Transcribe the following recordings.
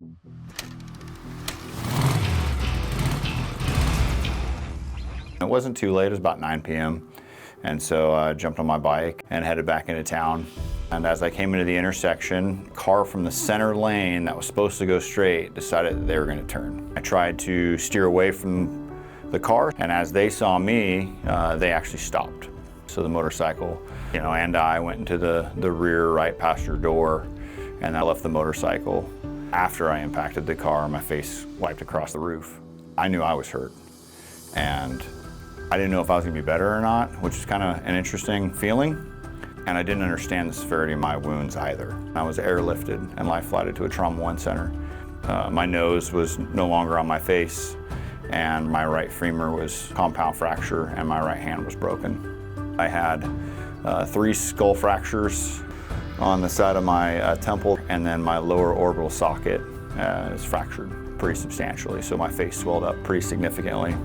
It wasn't too late, it was about 9 p.m. And so I jumped on my bike and headed back into town. And as I came into the intersection, a car from the center lane that was supposed to go straight decided that they were going to turn. I tried to steer away from the car, and as they saw me, they actually stopped. So the motorcycle, and I went into the rear right passenger door, and I left the motorcycle. After I impacted the car, my face wiped across the roof. I knew I was hurt, and I didn't know if I was gonna be better or not, which is kind of an interesting feeling. And I didn't understand the severity of my wounds either. I was airlifted and life flighted to a Trauma 1 center. My nose was no longer on my face, and my right femur was compound fracture, and my right hand was broken. I had 3 skull fractures on the side of my temple, and then my lower orbital socket is fractured pretty substantially, so my face swelled up pretty significantly.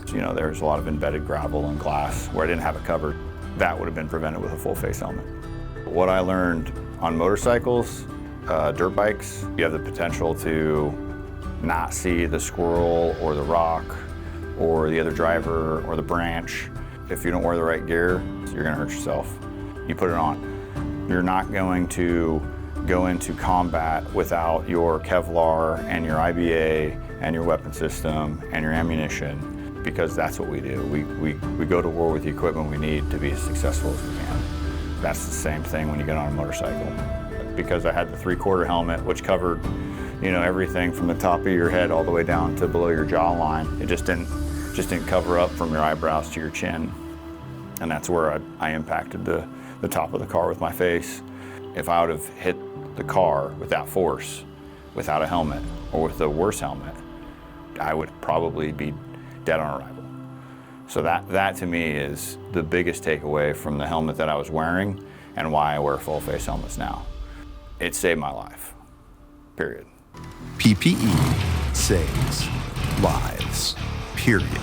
There's a lot of embedded gravel and glass where I didn't have it covered. That would have been prevented with a full face helmet. What I learned on motorcycles, dirt bikes, you have the potential to not see the squirrel or the rock or the other driver or the branch. If you don't wear the right gear, you're gonna hurt yourself. You put it on. You're not going to go into combat without your Kevlar and your IBA and your weapon system and your ammunition, because that's what we do. We go to war with the equipment we need to be as successful as we can. That's the same thing when you get on a motorcycle. Because I had the 3/4 helmet, which covered, everything from the top of your head all the way down to below your jawline. It just didn't cover up from your eyebrows to your chin. And that's where I impacted the top of the car with my face. If I would have hit the car with that force, without a helmet, or with a worse helmet, I would probably be dead on arrival. So that to me is the biggest takeaway from the helmet that I was wearing and why I wear full face helmets now. It saved my life, period. PPE saves lives, period.